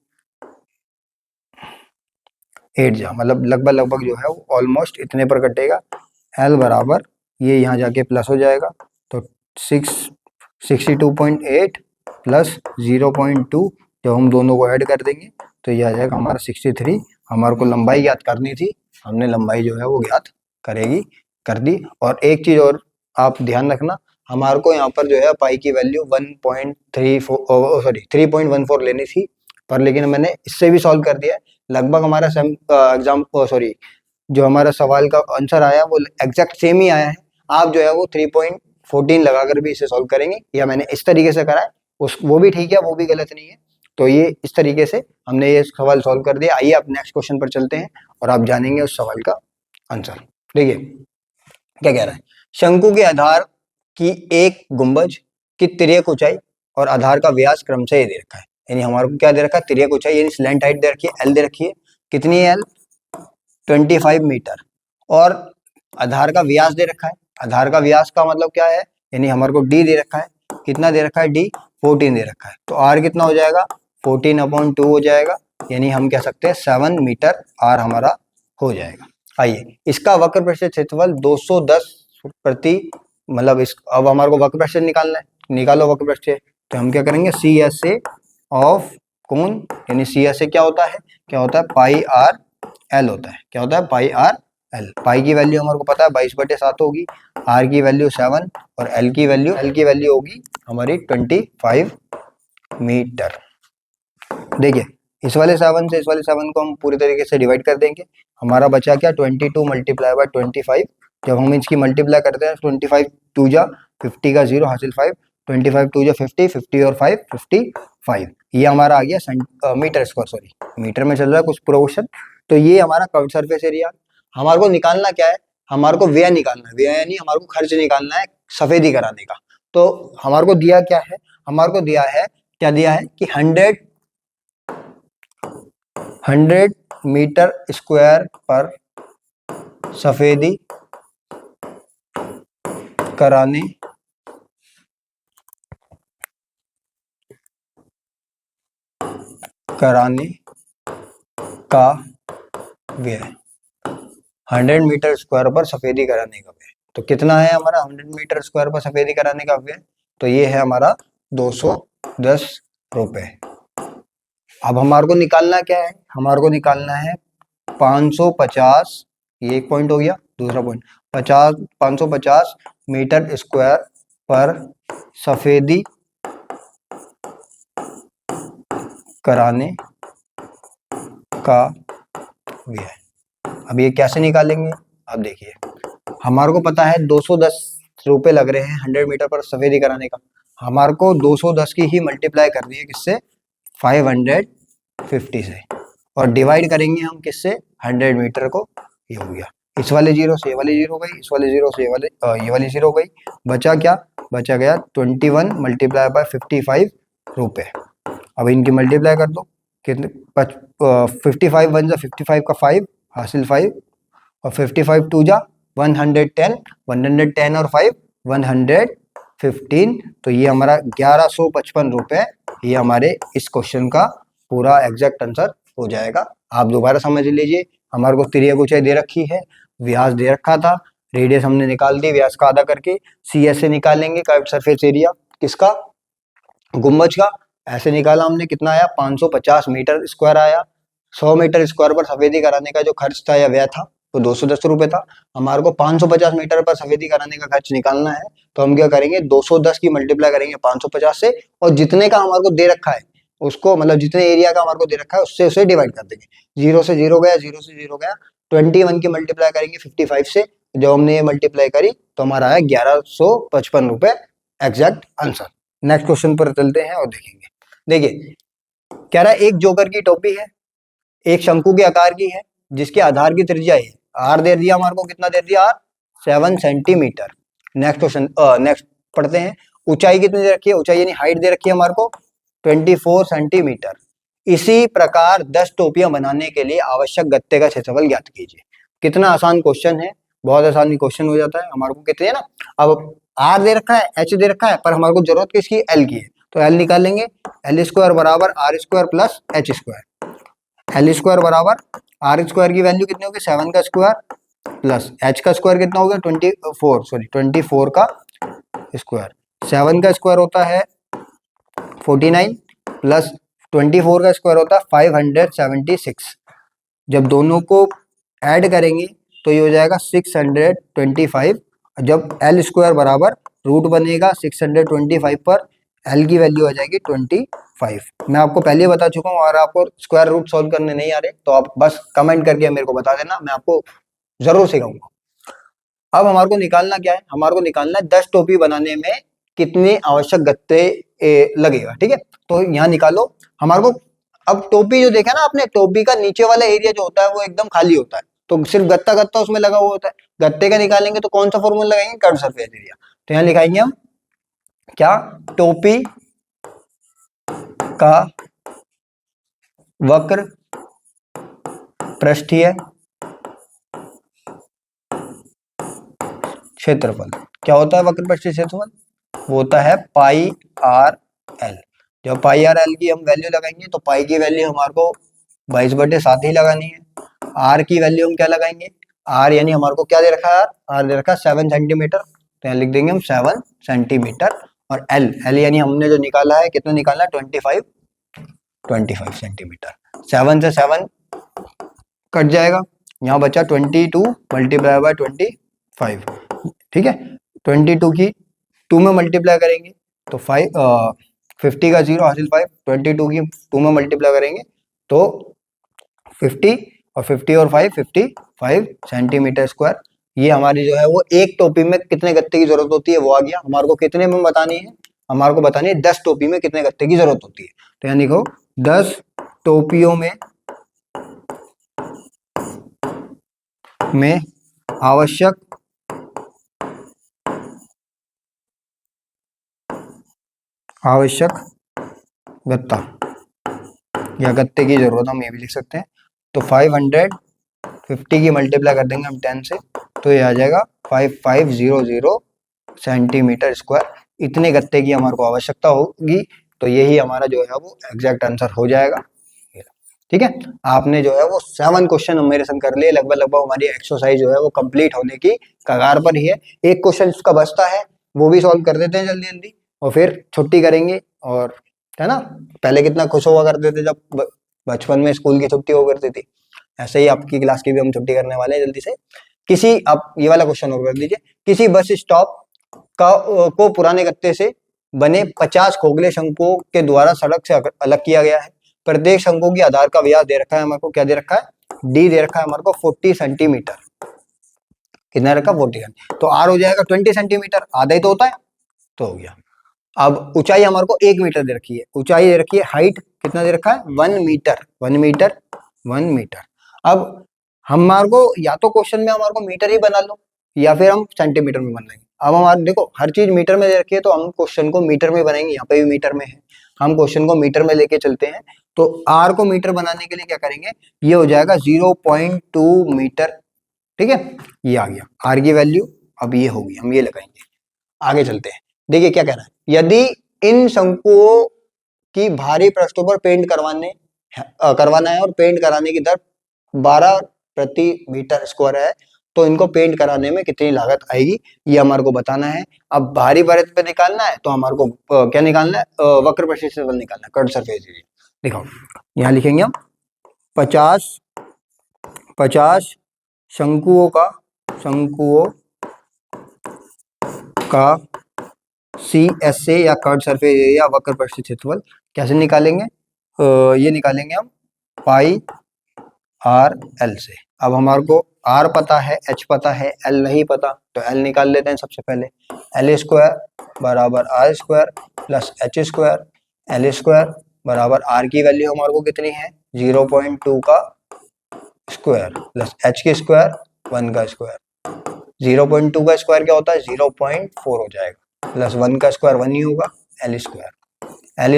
[SPEAKER 1] 8 जा मतलब लगभग जो है वो ऑलमोस्ट इतने पर कटेगा। L बराबर ये यहाँ जाके प्लस हो जाएगा, तो 62.8 प्लस 0.2, जब हम दोनों को ऐड कर देंगे तो ये आ जाएगा हमारा 63। हमारे को लंबाई ज्ञात करनी थी, हमने लंबाई जो है वो ज्ञात कर दी। और एक चीज और आप ध्यान रखना, हमारे को यहाँ पर जो है पाई की वैल्यू 3.14 लेनी थी, पर लेकिन मैंने इससे भी सॉल्व कर दिया है। लगभग हमारा जो हमारा सवाल का आंसर आया वो एग्जैक्ट सेम ही आया है। आप जो है वो 3.14 लगाकर भी इसे सॉल्व करेंगे, या मैंने इस तरीके से करा है वो भी ठीक है, वो भी गलत नहीं है। तो ये इस तरीके से हमने ये सवाल सॉल्व कर दिया। आइए आप नेक्स्ट क्वेश्चन पर चलते हैं और आप जानेंगे उस सवाल का आंसर। देखिए क्या कह रहा है, शंकु के आधार की एक गुंबज की तिर्यक ऊंचाई और आधार का व्यास क्रमशः ये दे रखा है। यानी हमारे को क्या दे रखा है? तिर्यक ऊंचाई यानी स्लैंट हाइट दे रखी है, L दे रखी है, कितनी है L? 25 मीटर, और आधार का व्यास दे रखा है। आधार का व्यास का मतलब क्या है? यानी हमारे को D दे रखा है, कितना दे रखा है? D 14 दे रखा है, तो R कितना हो जाएगा? 14/2 हो जाएगा, यानी हम कह सकते हैं 7 मीटर R हमारा हो जाएगा। आइए इसका वक्र प्रस्थ क्षेत्रफल 210 प्रति, मतलब इस अब हमारे को वक्र प्रस्थ निकालना है, निकालो वक्र प्रस्थ। तो हम क्या करेंगे? CSA ऑफ कोण, यानी CSA क्या होता है? पाई R एल होता है। क्या होता है? Pi R L. पाई की वैल्यू हमारे को पता है 22/7 होगी, आर की वैल्यू 7 और एल की वैल्यू होगी हमारी 25 मीटर। देखिए इस वाले 7 से इस वाले 7 को हम पूरी तरीके से डिवाइड कर देंगे, हमारा बचा क्या 22 मल्टीप्लाई बाय 25। जब हम इसकी मल्टीप्लाई करते हैं 25 टू जा 50 का 0 हासिल 5, 25 टू जा 50, 50 और 5 55, ये हमारा आ गया मीटर स्क्वायर, सॉरी मीटर में चल रहा है कुछ प्रोपोर्शन। तो ये हमारा कर्व सरफेस एरिया। हमारे को निकालना क्या है? हमारे को व्यय निकालना है, व्यय यानी हमारे को खर्च निकालना है सफेदी कराने का। तो हमारे को दिया क्या है? हमारे को दिया है, क्या दिया है कि 100 मीटर स्क्वायर पर सफेदी कराने का व्यय, 100 मीटर स्क्वायर पर सफेदी कराने का व्यय। तो कितना है हमारा 100 मीटर स्क्वायर पर सफेदी कराने का व्यय? तो ये है हमारा 210 रुपए। अब हमारे को निकालना क्या है? हमारे को निकालना है 550, ये एक पॉइंट हो गया। दूसरा पॉइंट 550 मीटर स्क्वायर पर सफेदी कराने का व्यय। अब ये कैसे निकालेंगे? अब देखिए हमारे को पता है 210 रुपए लग रहे हैं 100 मीटर पर सफेदी कराने का। हमारे को 210 की ही मल्टीप्लाई करनी है किससे? 550 से, और डिवाइड करेंगे हम किससे? 100 मीटर को। ये हो गया, इस वाले जीरो से ये वाली जीरो हो गई, इस वाले जीरो से ये वाली जीरो हो गई। बचा क्या? बचा गया 21 मल्टीप्लाई बाय 55 रुपए। अब इनकी मल्टीप्लाई कर दो, कितने 55 वन जा 55 का 5 हासिल 5, और 55 टू जा 110, 110 और 5 115। तो ये हमारा 1155 रुपए, ये हमारे इस क्वेश्चन का पूरा एग्जैक्ट आंसर हो जाएगा। आप दोबारा समझ लीजिए, हमारे को तिर्यक ऊंचाई दे रखी है, व्यास दे रखा था, रेडियस हमने निकाल दी व्यास का आधा करके। सी एस से निकालेंगे कर्व्ड सरफेस एरिया किसका? गुम्बज का। ऐसे निकाला हमने, कितना आया? 550 मीटर स्क्वायर आया। 100 मीटर स्क्वायर पर सफेदी कराने का जो खर्च था या व्यय था वो 210 रुपए था। हमारे को 550 मीटर पर सफेदी कराने का खर्च निकालना है, तो हम क्या करेंगे? 210 की मल्टीप्लाई करेंगे 550 से, और जितने का हमारे को दे रखा है उसको, मतलब जितने एरिया का हमारे को दे रखा है उससे उसे डिवाइड कर देंगे। जीरो से जीरो गया, जीरो से जीरो गया। 21 की मल्टीप्लाई करेंगे 55 से, जब हमने ये मल्टीप्लाई करी तो हमारा आया 1155 रुपए एग्जैक्ट आंसर। नेक्स्ट क्वेश्चन पर चलते हैं और देखेंगे। देखिए कह रहा है एक जोकर की टोपी है, एक शंकु के आकार की है, जिसके आधार की त्रिज्या है आर दे दिया हमारे को, कितना दे दिया? R 7 centimetre. Next question, next पढ़ते हैं। ऊंचाई कितनी दे रखी है? ऊंचाई यानी हाइट दे रखी है हमारे को 24 सेंटीमीटर। इसी प्रकार 10 टोपियां बनाने के लिए आवश्यक गत्ते का क्षेत्रफल ज्ञात कीजिए। कितना आसान क्वेश्चन है, बहुत आसानी क्वेश्चन हो जाता है। हमारे को कितने है ना, अब आर दे रखा है, एच दे रखा है, पर हमारे को जरूरत किसकी? एल की है। तो एल निकालेंगे, एल स्क्वायर बराबर are square plus H square. L square बराबर आर स्क्वायर की वैल्यू कितनी होगी? 7 का स्क्वायर प्लस एच का स्क्वायर कितना होगा? 24 का स्क्वायर। 7 का स्क्वायर होता है 49 प्लस 24 का स्क्वायर होता है 576। जब दोनों को ऐड करेंगे तो ये हो जाएगा 625। जब एल स्क्वायर बराबर रूट बनेगा 625 पर, एल की वैल्यू आ जाएगी 25। मैं आपको पहले बता चुका हूँ, और आपको स्क्वायर रूट सॉल्व करने नहीं आ रहे तो आप बस कमेंट करके मेरे को बता देना, मैं आपको जरूर सिखाऊंगा। अब हमारे को निकालना क्या है? हमारे को निकालना है 10 टोपी बनाने में कितने आवश्यक गत्ते लगेगा। ठीक है, तो यहाँ निकालो हमारे को। अब टोपी जो देखा ना आपने, टोपी का नीचे वाला एरिया जो होता है वो एकदम खाली होता है, तो सिर्फ गत्ता गत्ता उसमें लगा हुआ होता है। गत्ते का निकालेंगे तो कौन सा फॉर्मूला लगाएंगे? Curve surface area. तो यहाँ लिखाएंगे हम क्या? टोपी का वक्र पृष्ठीय क्षेत्रफल। क्या होता है वक्र पृष्ठीय क्षेत्रफल? वो होता है पाई आर एल। जब पाई आर एल की हम वैल्यू लगाएंगे तो पाई की वैल्यू हमारे को 22/7 ही लगानी है। आर की वैल्यू हम क्या लगाएंगे? आर यानी हमारे को क्या दे रखा है? आर दे रखा है 7 सेंटीमीटर, तो यहाँ लिख देंगे हम 7 सेंटीमीटर। और एल यानी हमने जो निकाला है, कितना निकाला है? 25 सेंटीमीटर। 7 से 7 कट जाएगा, यहाँ बचा 22 मल्टीप्लाई बाय 25, ठीक है। 22 की 2 में मल्टीप्लाई करेंगे तो 50 का 0 हासिल 5, 22 की 2 में मल्टीप्लाई करेंगे तो 50 और 50 और 5 55 सेंटीमीटर स्क्वायर। ये हमारी जो है वो एक टोपी में कितने गत्ते की जरूरत होती है वो आ गया। हमारे को कितने में बतानी है, हमारे को बतानी है 10 टोपी में कितने गत्ते की जरूरत होती है। तो यानी देखो 10 टोपियों में आवश्यक गत्ता या गत्ते की जरूरत हम ये भी लिख सकते हैं। तो 550 की मल्टीप्लाई कर देंगे हम 10 से तो ये आ जाएगा 5500 सेंटीमीटर स्क्वायर। इतने गत्ते की हमारे को आवश्यकता होगी। तो यही हमारा जो है वो एग्जैक्ट आंसर हो जाएगा। ठीक है, आपने जो है वो 7 क्वेश्चन मेरे संग कर लिए। लगभग लगभग हमारी एक्सरसाइज जो है वो कंप्लीट होने की कगार पर ही है। एक क्वेश्चन उसका बचता है, वो भी सॉल्व कर देते हैं जल्दी जल्दी और फिर छुट्टी करेंगे। और है ना, पहले कितना खुश हुआ करते थे जब बचपन में स्कूल की छुट्टी हो करती थी, ऐसे ही आपकी क्लास की भी हम छुट्टी करने वाले हैं जल्दी से। किसी, आप ये वाला क्वेश्चन और कर दीजिए। किसी बस स्टॉप को पुराने गत्ते से बने 50 खोखले शंकुओं के द्वारा सड़क से अलग किया गया है। प्रत्येक शंकु की आधार का व्यास दे रखा है हमारे को, क्या दे रखा है, डी दे रखा है हमारे को 40 सेंटीमीटर। कितना रखा, 40। तो आर हो जाएगा 20 सेंटीमीटर, आधा ही तो होता है, तो हो गया। अब ऊंचाई हमारे को 1 मीटर दे रखी है, ऊंचाई दे रखी है, हाइट कितना दे रखा है 1 मीटर, 1 मीटर, 1 मीटर। अब हमारे को या तो क्वेश्चन में हमारे को मीटर ही बना लो या फिर हम सेंटीमीटर में बना लेंगे। अब हमारे देखो हर चीज मीटर में दे रखी है तो हम क्वेश्चन को मीटर में बनाएंगे। यहाँ पे भी मीटर में है, हम क्वेश्चन को मीटर में लेके चलते हैं। तो आर को मीटर बनाने के लिए क्या करेंगे, ये हो जाएगा 0.2 मीटर। ठीक है, ये आ गया आर की वैल्यू। अब ये होगी, हम ये लगाएंगे। आगे चलते हैं, देखिए क्या कह रहा है। यदि इन शंकुओं की भारी पृष्ठों पर पेंट करवाना है और पेंट कराने की दर 12 प्रति मीटर स्क्वायर है तो इनको पेंट कराने में कितनी लागत आएगी, ये हमारे को बताना है। अब भारी परत पे निकालना है तो हमारे को क्या निकालना है, वक्र प्रशिक्षण बल निकालना है, कर्व सरफेस एरिया। देखो यहाँ लिखेंगे हम 50 शंकुओं का CSA या कर्व सरफेस एरिया वक्र प्रशिक्षण बल कैसे निकालेंगे, ये निकालेंगे हम पाई आर एल से। अब हमारे को आर पता है, एच पता है, एल नहीं पता, तो एल निकाल लेते हैं सबसे पहले। एल स्क्वायर बराबर are square plus H square. L square बराबर आर की वैल्यू हमारे को कितनी है 0.2 का स्क्वायर प्लस एच के स्क्वायर 1 का स्क्वायर। 0.2 का स्क्वायर क्या होता है 0.4 हो जाएगा, प्लस 1 का स्क्वायर 1 ही होगा। एल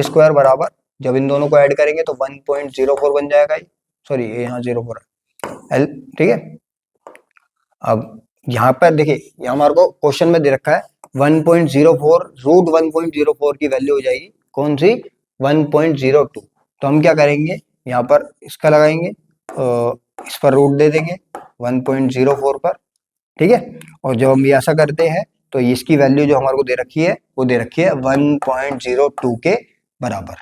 [SPEAKER 1] स्क्वायर बराबर, जब इन दोनों को ऐड करेंगे तो 1.04 बन जाएगा। सॉरी यहाँ 0.4 एल, ठीक है। अब यहाँ पर देखिए, यहाँ हमारे को क्वेश्चन में दे रखा है 1.04, रूट 1.04 की वैल्यू हो जाएगी कौन सी 1.02। तो हम क्या करेंगे, यहाँ पर इसका लगाएंगे, इस पर रूट दे देंगे 1.04 पर, ठीक है। और जब हम ये ऐसा करते हैं तो इसकी वैल्यू जो हमारे को दे रखी है वो दे रखी है 1.02 के बराबर।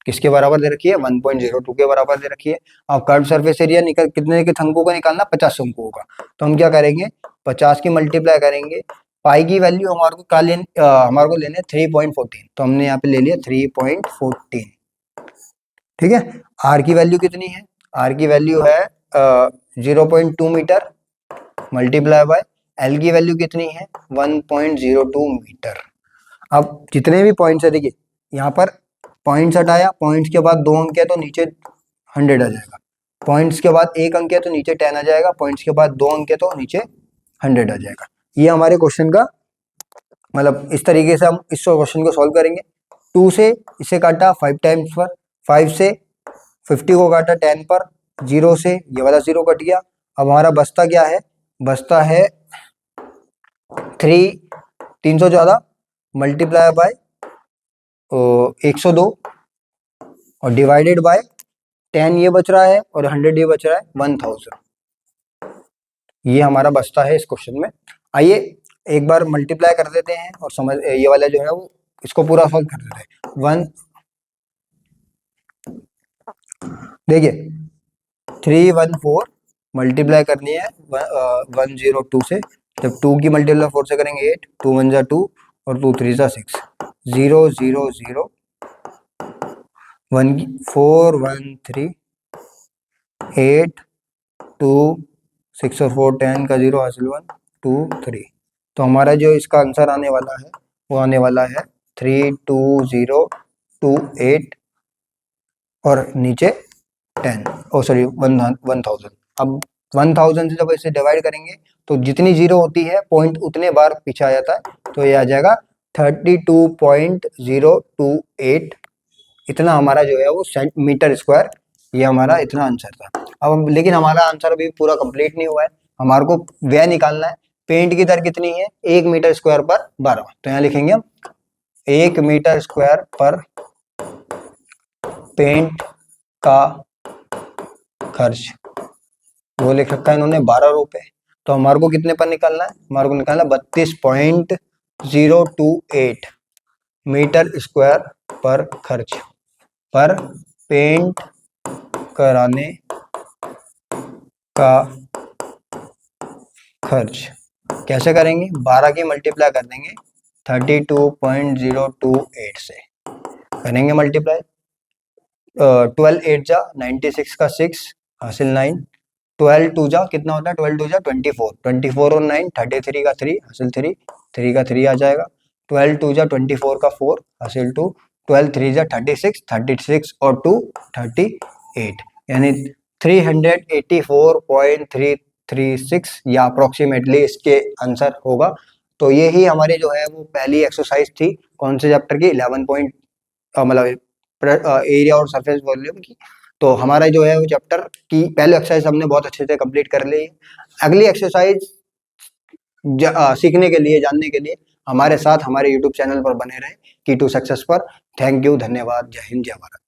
[SPEAKER 1] किसके बराबर दे रखी है, 1.02 के बराबर दे रखी है। अब कर्व सरफेस एरिया निकल कितने के शंकुओं का निकालना, 50 शंकुओं का। तो हम क्या करेंगे, 50 की मल्टीप्लाई करेंगे। पाई की वैल्यू हमारे को हमारे को लेने 3.14, तो हमने यहाँ पे ले लिया 3.14, ठीक है। आर की वैल्यू कितनी है, आर की वैल्यू है 0.2 मीटर मल्टीप्लाई बाय एल की वैल्यू कितनी है 1.02 मीटर। अब जितने भी पॉइंट्स है देखिए, यहाँ पर पॉइंट्स हटाया, पॉइंट्स के बाद 2 अंक है तो नीचे 100 आ जाएगा, पॉइंट्स के बाद 1 अंक है तो नीचे 10 आ जाएगा, पॉइंट्स के बाद 2 अंक है तो नीचे 100 आ जाएगा। ये हमारे क्वेश्चन का मतलब इस तरीके से हम इस क्वेश्चन को सॉल्व करेंगे। 2 से इसे काटा 5 टाइम्स पर, 5 से 50 को काटा 10 पर, 0 से ये वाला 0 कट गया। अब हमारा बचता क्या है, बचता है 314 मल्टीप्लाई बाय 102 और डिवाइडेड बाय 10 ये बच रहा है और 100 ये बच रहा है 1000। ये हमारा बचता है इस क्वेश्चन में। आइए एक बार मल्टीप्लाई कर देते हैं और समझ, ये वाला जो है वो इसको पूरा सॉल्व कर देते हैं। देखिए 314 मल्टीप्लाई करनी है 102 से। जब 2 की मल्टीप्लाई 4 से करेंगे 8, 2 1 जा 2 और 2 3 जा 6, 0 0 0 1 4 1 3 8 2 6 और 4 10 का 0 हासिल 1 2 3। तो हमारा जो इसका आंसर आने वाला है वो आने वाला है 32028 और नीचे 10, ओ सॉरी 1000। अब 1000 से जब इसे डिवाइड करेंगे तो जितनी जीरो होती है पॉइंट उतने बार पीछे आ जाता है, तो ये आ जाएगा 32.028। इतना हमारा जो है वो मीटर स्क्वायर, ये हमारा इतना आंसर था। अब लेकिन हमारा आंसर अभी पूरा कंप्लीट नहीं हुआ है, हमारे को व्यय निकालना है। पेंट की दर कितनी है? 1 मीटर स्क्वायर पर 12। तो यहाँ लिखेंगे हम 1 मीटर स्क्वायर पर पेंट का खर्च, वो लिख रखा है इन्होंने 12 रुपए। तो हमारे को कितने पर निकालना है? हमारे को निकालना 32.028 मीटर स्क्वायर पर खर्च पर पेंट कराने का खर्च। कैसे करेंगे? 12 की मल्टीप्लाई कर देंगे 32.028 से, करेंगे मल्टीप्लाई 12 8 जा 96 का 6 हासिल 9, 12 2 जा कितना होता है? 12 2 जा 24, 24 और 9 33 का 3 हासिल 3, 3 का 3 आ जाएगा। 12 2 जा 24 का 4 हासिल 2, 12 3 जा 36, 36 और 2 38, यानी 384.336 या अप्रोक्सीमेटली इसके आंसर होगा। तो ये ही हमारी जो है वो पहली एक्सरसाइज थी। कौन से चैप्टर की? 11 पॉइंट मतलब एरिया और सरफेस वॉल्यूम की। तो हमारा जो है वो चैप्टर की पहले एक्सरसाइज हमने बहुत अच्छे से कंप्लीट कर ली है। अगली एक्सरसाइज सीखने के लिए, जानने के लिए हमारे साथ हमारे यूट्यूब चैनल पर बने रहें, की टू सक्सेस पर। थैंक यू, धन्यवाद, जय हिंद, जय भारत।